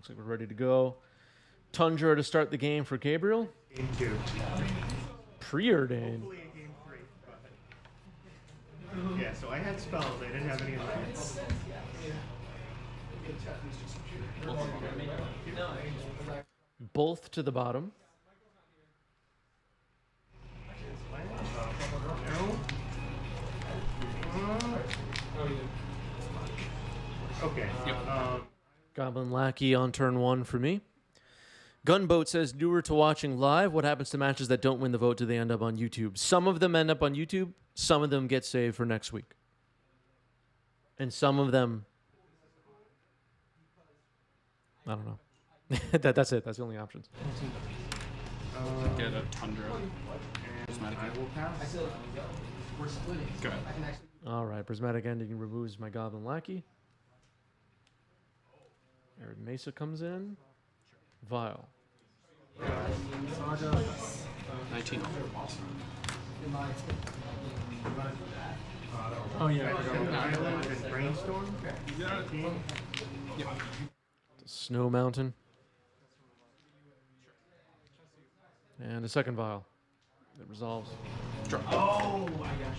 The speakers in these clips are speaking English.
Looks like we're ready to go. Tundra to start the game for Gabriel. Game 2. Preordained. Hopefully in game 3. But yeah, so I had spells. I didn't have any lands. Both to the bottom. No. Okay. Goblin Lackey on turn 1 for me. Gunboat says, newer to watching live, what happens to matches that don't win the vote? Do they end up on YouTube? Some of them end up on YouTube. Some of them get saved for next week. And some of them, I don't know. That's it. That's the only options. Get a Tundra. And I will pass. Go ahead. All right. Prismatic Ending removes my Goblin Lackey. Arid Mesa comes in. Vial. 19. Oh yeah. Island and Brainstorm. 19. Yep. Snow Mountain. And a second Vial. It resolves. Drop. Oh, I got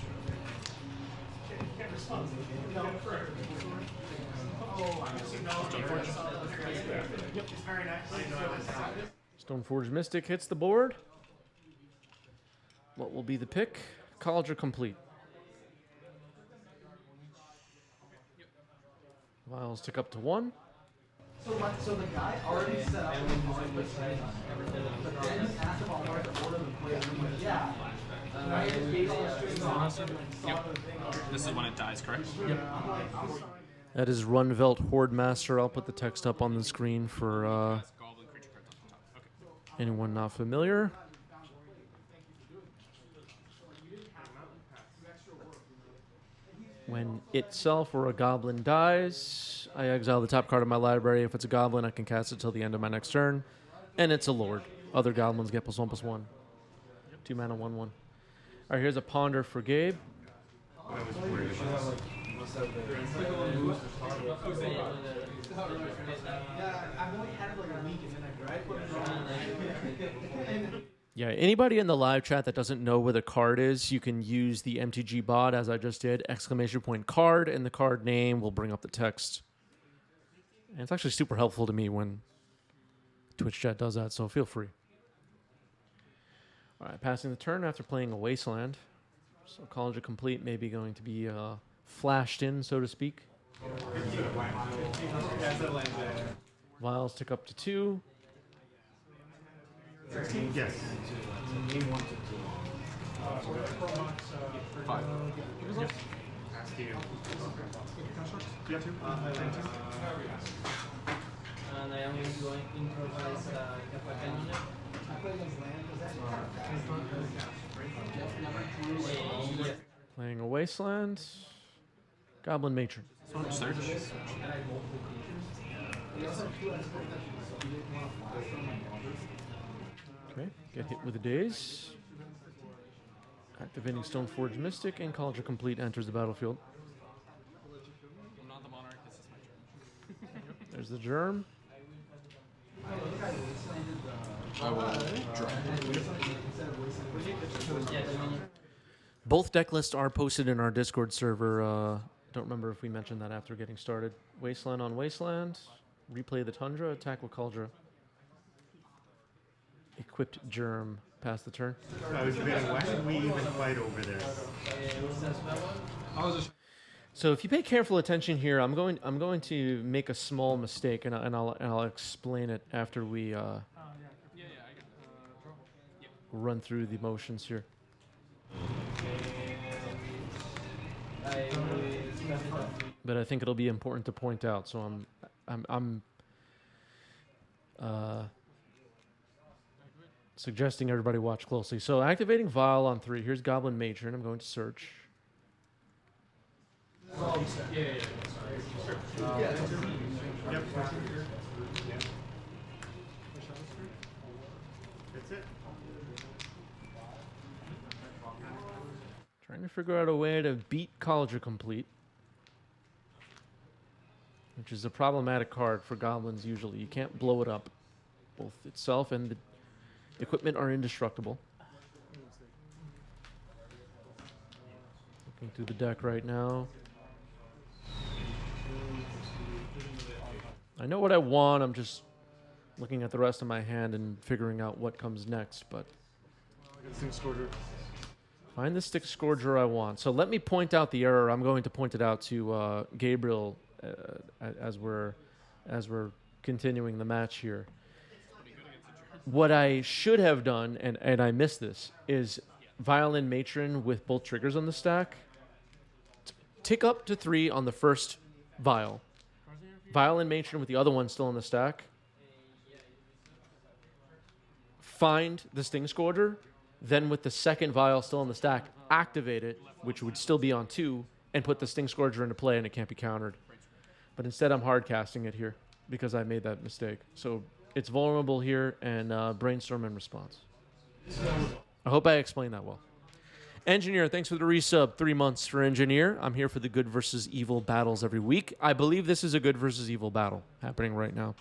Stoneforge Mystic hits the board. What will be the pick? Cauldron complete. Vials tick up to 1. So the guy already set up but then asked if I wanted to order the play. Yeah. Yep. This is when it dies, correct? That is Runvelt Horde Master. I'll put the text up on the screen for Goblin creature cards on top. Okay. anyone not familiar. When itself or a goblin dies, I exile the top card of my library. If it's a goblin, I can cast it till the end of my next turn. And it's a lord. Other goblins get +1/+1. 2 mana, 1/1. All right, here's a Ponder for Gabe. Yeah, anybody in the live chat that doesn't know where the card is, you can use the MTG bot as I just did, !card, and the card name will bring up the text. And it's actually super helpful to me when Twitch chat does that, so feel free. All right, passing the turn after playing a Wasteland. So College of Complete may be going to be flashed in, so to speak. Vials tick up to 2. Yes. 5. Pass to you. And I am going to improvise Kappa Cannon. Playing a Wasteland. Goblin Matron. Search. Okay, get hit with a daze. Activating Stoneforge Mystic and College of Complete enters the battlefield. I'm not the monarch, this is my turn. There's the Germ. I will drop. Both deck lists are posted in our Discord server. Don't remember if we mentioned that after getting started. Wasteland on Wasteland. Replay the Tundra. Attack with Cauldron. Equipped Germ. Pass the turn. I was debating, why did we even fight over this? So if you pay careful attention here, I'm going to make a small mistake, and I'll explain it after we run through the motions here. But I think it'll be important to point out. So I'm suggesting everybody watch closely. So activating Vial on 3. Here's Goblin Matron. I'm going to search. Yep. That's it. Trying to figure out a way to beat College of Complete. which is a problematic card for goblins usually. You can't blow it up. Both itself and the equipment are indestructible. Looking through the deck right now. I know what I want. I'm just looking at the rest of my hand and figuring out what comes next. But find the stick scourger I want. So let me point out the error. I'm going to point it out to Gabriel as we're continuing the match here. What I should have done, and I missed this, is Violin Matron with both triggers on the stack. Tick up to 3 on the first vial. Violin Matron with the other one still on the stack. Find the Sting Scourger. Then with the second vial still on the stack, activate it, which would still be on 2, and put the Sting Scourger into play, and it can't be countered. But instead I'm hard casting it here because I made that mistake. So it's vulnerable here, and brainstorm in response. I hope I explained that well. Engineer, thanks for the resub. 3 months for Engineer. I'm here for the good versus evil battles every week. I believe this is a good versus evil battle happening right now.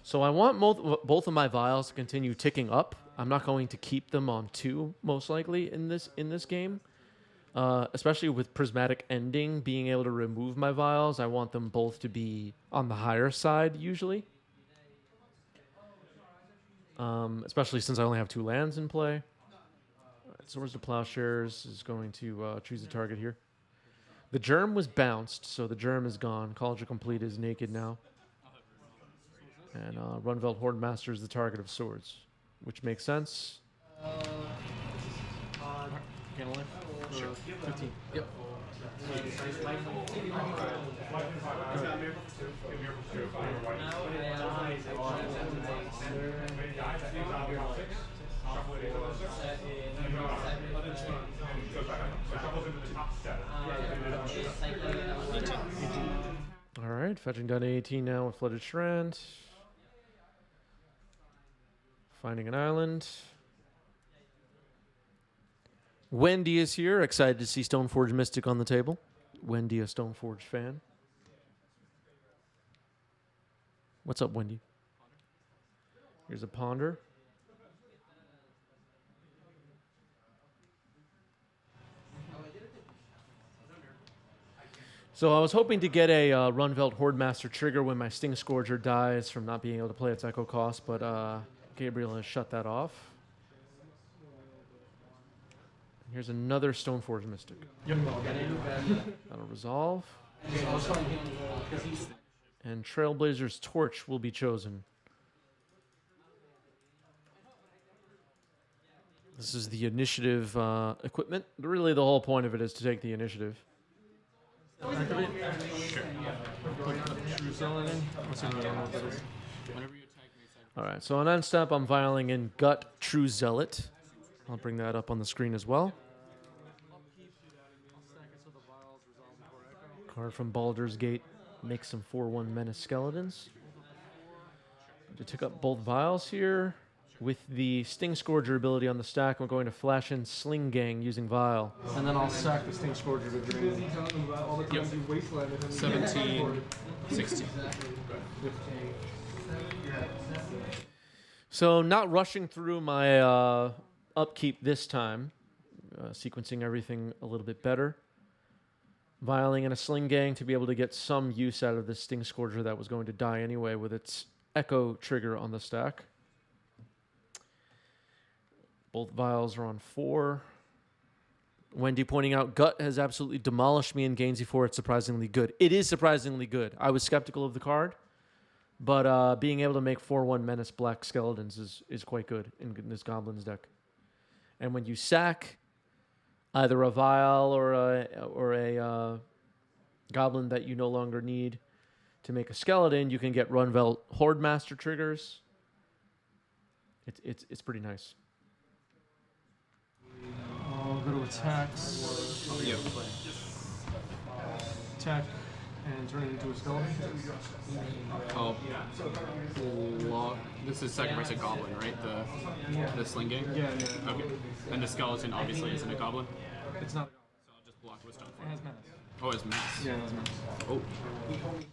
So I want both of my vials to continue ticking up. I'm not going to keep them on 2, most likely, in this game. Especially with Prismatic Ending, being able to remove my vials, I want them both to be on the higher side, usually. Especially since I only have 2 lands in play. All right, Swords to Plowshares is going to choose a target here. The Germ was bounced, so the Germ is gone. College of Complete is naked now. And Runveld Hordemaster is the target of Swords, which makes sense. Sure. 15. Yep. All right, fetching down to 18 now with Flooded Strand. Finding an island. Wendy is here. Excited to see Stoneforge Mystic on the table. Wendy, a Stoneforge fan. What's up, Wendy? Here's a Ponder. So I was hoping to get a Runveld Hordemaster trigger when my Sting Scourger dies from not being able to play its Echo Cost, but Gabriel has shut that off. Here's another Stoneforge Mystic. Yep. That'll resolve. And Trailblazer's Torch will be chosen. This is the initiative equipment. Really, the whole point of it is to take the initiative. Activate. Sure. True Zealot in. Whenever you attack me, All right, so on end step, I'm vialing in Gut True Zealot. I'll bring that up on the screen as well. Card from Baldur's Gate. Make some 4/1 Menace Skeletons. To tick up both vials here. With the Sting Scourger ability on the stack, I'm going to flash in Sling Gang using Vial. And then I'll sack the Sting Scourger to drain. Yep. 17, 16. So not rushing through my upkeep this time. Sequencing everything a little bit better. Vialing in a Sling Gang to be able to get some use out of this Sting Scourger that was going to die anyway with its Echo trigger on the stack. Both vials are on 4. Wendy pointing out, Gut has absolutely demolished me in Gainsey 4. It's surprisingly good. It is surprisingly good. I was skeptical of the card, but being able to make 4/1 Menace Black Skeletons is quite good in this Goblins deck. And when you sack either a Vial or a Goblin that you no longer need to make a Skeleton, you can get Runveld Hordemaster triggers. It's pretty nice. I'll go to attacks. Yep. Attack and turn it into a skeleton. Oh. This is sacrifice a goblin, right? The Sling Gang? Yeah. Okay. And the skeleton obviously isn't a goblin. It's not. So I'll just block with Stoneforge. It has menace. Oh, it's mass. Yeah, it has menace. Oh,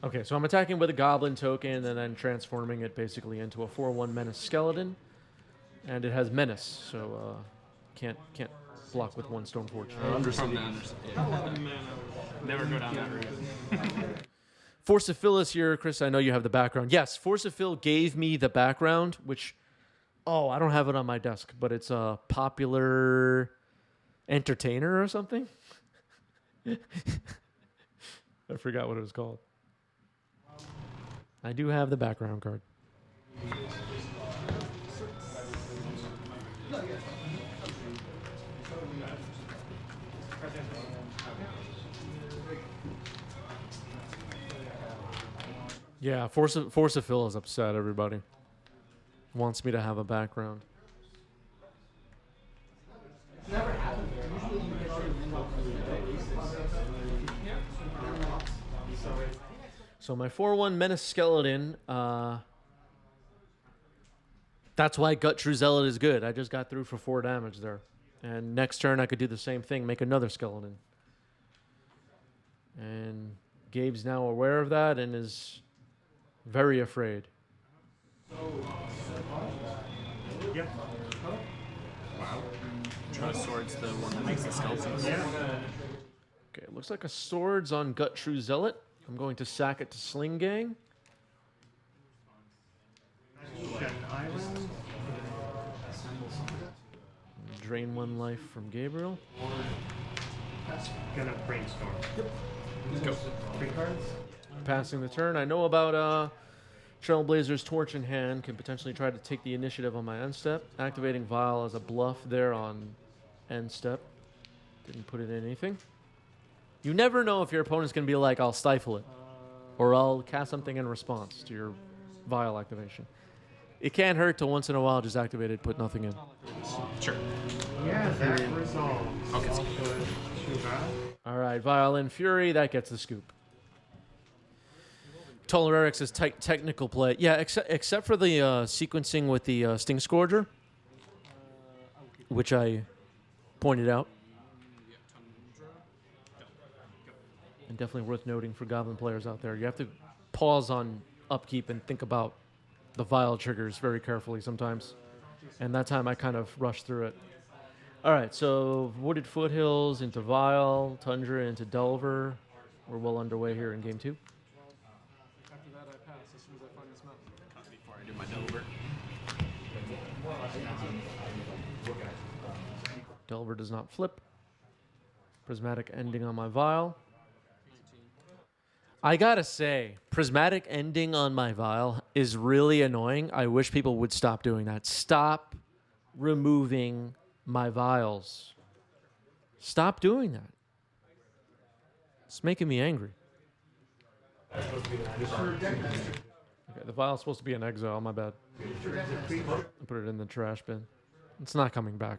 Okay, so I'm attacking with a goblin token and then transforming it basically into a 4/1 menace skeleton, and it has menace, so can't block with one stone forge. from the Undercity. Yeah. Never go down that route. Force of Phil is here, Chris. I know you have the background. Yes, Force of Phil gave me the background, which I don't have it on my desk, but it's a popular entertainer or something. I forgot what it was called. I do have the background card. Yeah, Force of Phil is upset, everybody. Wants me to have a background. Never happened. Usually you get So my 4/1 menace skeleton, that's why Gut True Zealot is good. I just got through for 4 damage there. And next turn I could do the same thing, make another skeleton. And Gabe's now aware of that and is very afraid. Yep. Wow. Trust Sword's the one that makes the skeletons. Yeah. Okay, it looks like a sword's on Gut True Zealot. I'm going to sack it to Sling Gang. Got an island. Drain 1 life from Gabriel. Gonna brainstorm. Let's go. 3 cards. Passing the turn. I know about Trailblazer's Torch in hand. Can potentially try to take the initiative on my end step. Activating Vial as a bluff there on end step. Didn't put it in anything. You never know if your opponent's going to be like, I'll stifle it. Or I'll cast something in response to your Vial activation. It can't hurt to once in a while just activate it, put nothing in. Sure. Yeah, that resolves. Okay. Also, too bad. Alright, Violin Fury, that gets the scoop. Tolereric says technical play. Yeah, except for the sequencing with the Sting Scourger, which I pointed out. And definitely worth noting for Goblin players out there. You have to pause on upkeep and think about the Vial triggers very carefully sometimes. And that time I kind of rushed through it. Alright, so Wooded Foothills into Vial, Tundra into Delver. We're well underway here in game 2. After that, I pass as soon as I find this mountain. Before I do my Delver. Delver does not flip. Prismatic ending on my Vial. I gotta say, prismatic ending on my Vial is really annoying. I wish people would stop doing that. Stop removing my Vials. Stop doing that. It's making me angry. Okay, the Vial's supposed to be in exile, my bad. I put it in the trash bin. It's not coming back.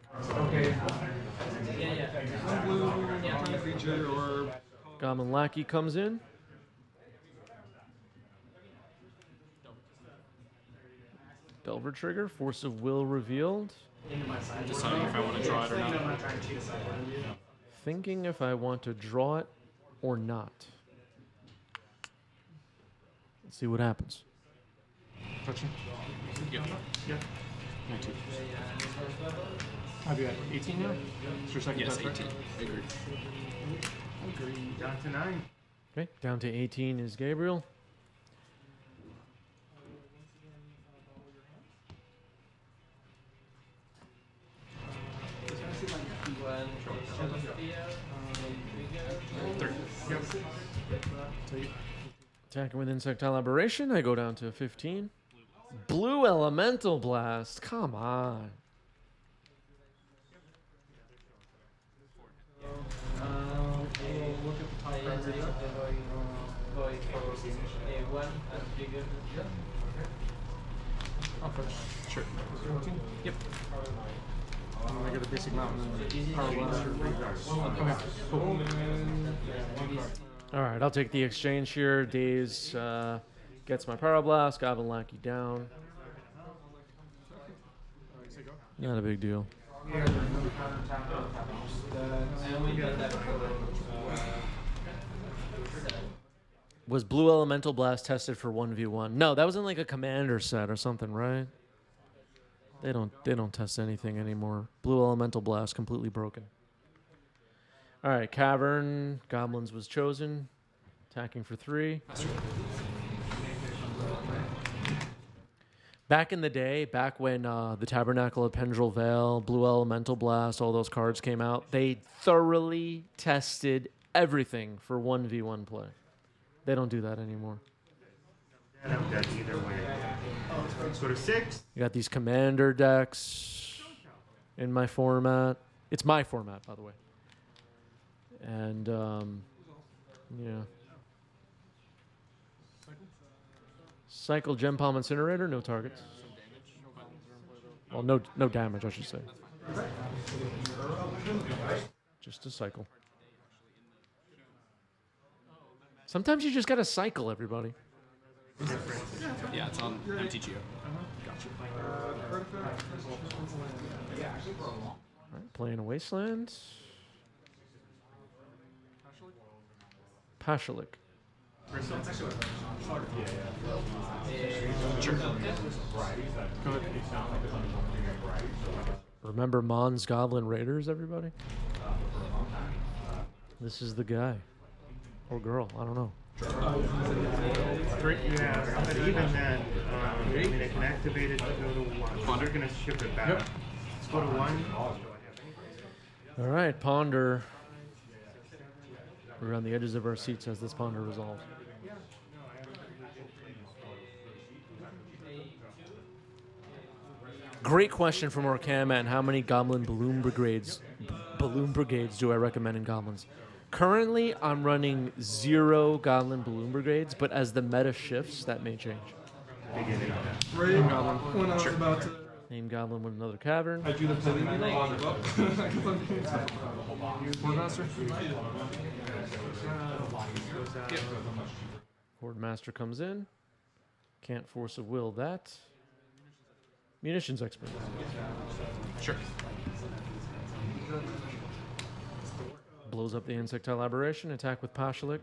Creature or Goblin Lackey comes in. Delver trigger, Force of Will revealed. Deciding if I want to draw it or not. Thinking if I want to draw it or not. Let's see what happens. touching. Yep. Yep. 19. I'll be at 18 now. It's your second Yes, touch, right? 18. Agreed. Down to 9. Okay, down to 18 is Gabriel. Attacking with Insectile Aberration, I go down to 15. Blue Elemental Blast, come on. I'll push. Sure. 14? Yep. And then I get a basic mountain and power blast. Okay, cool. All right, I'll take the exchange here. Daze gets my Power Blast, Goblin Lackey down. Not a big deal. Was Blue Elemental Blast tested for 1v1? No, that was in like a commander set or something, right? They don't test anything anymore. Blue Elemental Blast completely broken. All right, Cavern Goblins was chosen. Attacking for 3. Back in the day, back when the Tabernacle of Pendrell Vale, Blue Elemental Blast, all those cards came out, they thoroughly tested everything for 1v1 play. They don't do that anymore. I'm dead either way. Let's go to 6. You got these commander decks in my format. It's my format, by the way. And, yeah. Cycle Gem Palm Incinerator, no targets. Well, no damage, I should say. Just a cycle. Sometimes you just gotta cycle, everybody. Yeah, it's on MTG. All right, playing a Wasteland. Pashalik. Remember Mon's Goblin Raiders, everybody? This is the guy. Or girl, I don't know. Yeah, but even then, I mean, it can activate it to go to 1. They're going to ship it back. Let's go to 1. All right, Ponder. We're on the edges of our seats as this Ponder resolves. Great question from Orkam, and how many Goblin Balloon Brigades do I recommend in Goblins? Currently, I'm running 0 Goblin Balloon Brigades, but as the meta shifts, that may change. Raid Goblin. When I was about to. Name Goblin with another Cavern. I drew the Billy Master. Horde Master comes in. Can't force of will that. Munitions expert. Sure. Blows up the Insectile Aberration. Attack with Pashalik.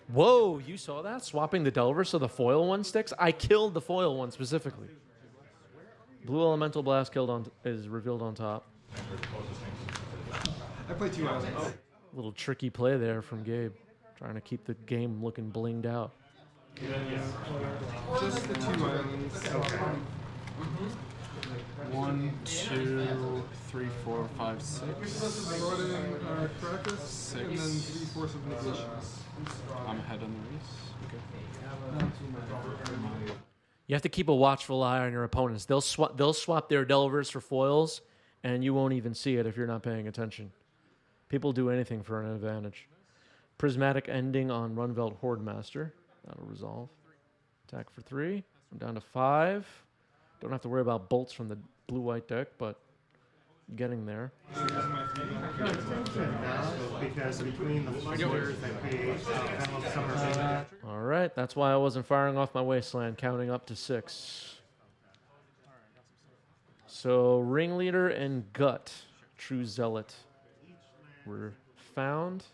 Whoa, you saw that? Swapping the Delver so the foil one sticks? I killed the foil one specifically. Blue Elemental Blast is revealed on top. I played 2 islands. Little tricky play there from Gabe. Trying to keep the game looking blinged out. Just the 2 islands. 1, 2, 3, 4, 5, 6. Brought in Caracas, 6. and then 3/4 of negation. I'm ahead on the race. Okay. You have to keep a watchful eye on your opponents. They'll swap their Delvers for foils, and you won't even see it if you're not paying attention. People do anything for an advantage. Prismatic Ending on Runvelt Horde Master. That'll resolve. Attack for 3. I'm down to 5. Don't have to worry about bolts from the blue-white deck, but getting there. Because between the players that create summer. All right, that's why I wasn't firing off my Wasteland, counting up to 6. So Ringleader and Gut, True Zealot, were found.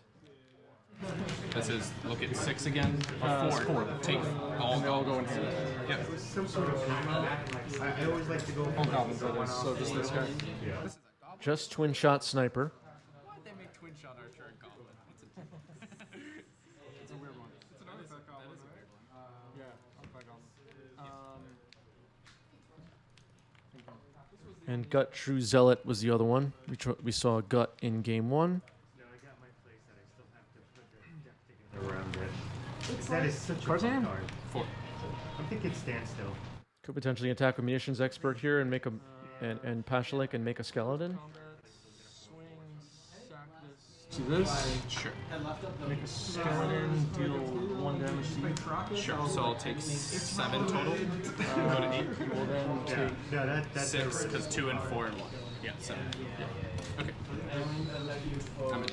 This is look at 6 again. 4. Take all go in hand. Yep. Some sort of. I always like to go. All Goblin Brothers, so just this guy. Just Twin Shot Sniper. Why'd they make twin shot archer and goblin? It's a weird one. It's an artifact Goblin, right? Yeah, artifact Goblin. And Gut True Zealot was the other one. We saw Gut in game 1. No, I got my place that I still have to put the deck together around it. That is such a good Tarzan? card. 4. I'm thinking standstill. Could potentially attack with Munitions Expert here and make a and Pashalik and make a skeleton. See this? Sure. Make a skeleton, deal 1 damage to each. Sure. So I'll take 7 total. Go to 8. We'll then Yeah, take yeah, that's 6 because 2 and 4 and 1. Yeah, 7. Yeah. Okay. I'm in.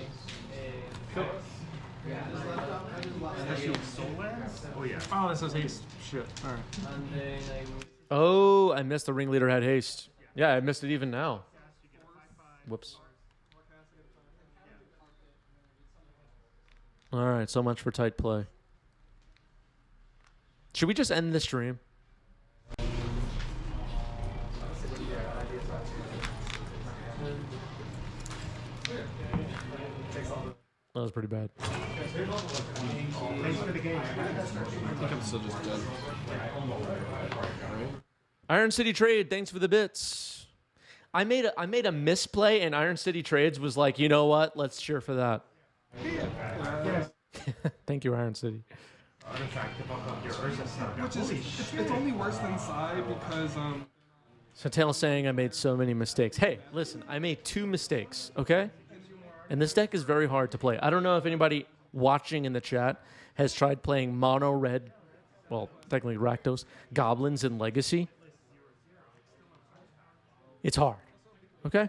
Oh yeah. Oh, this is haste. Shit. Alright. Oh, I missed the Ringleader had haste. Yeah, I missed it even now. Whoops. All right, so much for tight play. Should we just end the stream? That was pretty bad. Thanks for the game. I think I'm still just dead. Iron City Trade, thanks for the bits. I made a misplay, and Iron City Trades was like, you know what? Let's cheer for that. Thank you, Iron City. Which is, it's only worse than Psy because, So Tail's saying I made so many mistakes. Hey, listen, I made 2 mistakes, okay? And this deck is very hard to play. I don't know if anybody watching in the chat has tried playing mono red, well, technically Rakdos, Goblins in Legacy. It's hard, okay?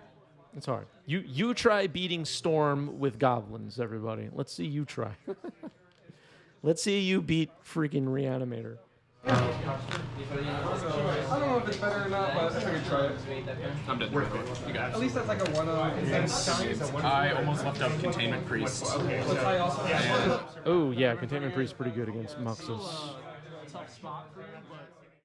It's hard. You try beating Storm with Goblins, everybody. Let's see you try. Let's see you beat freaking Reanimator. I don't know if it's better or not, but I think I could try it. I'm dead. You got it. At least that's like a 1-0. I almost left out Containment Priest. But I also Oh, yeah, Containment Priest pretty good against Moxus. Tough spot for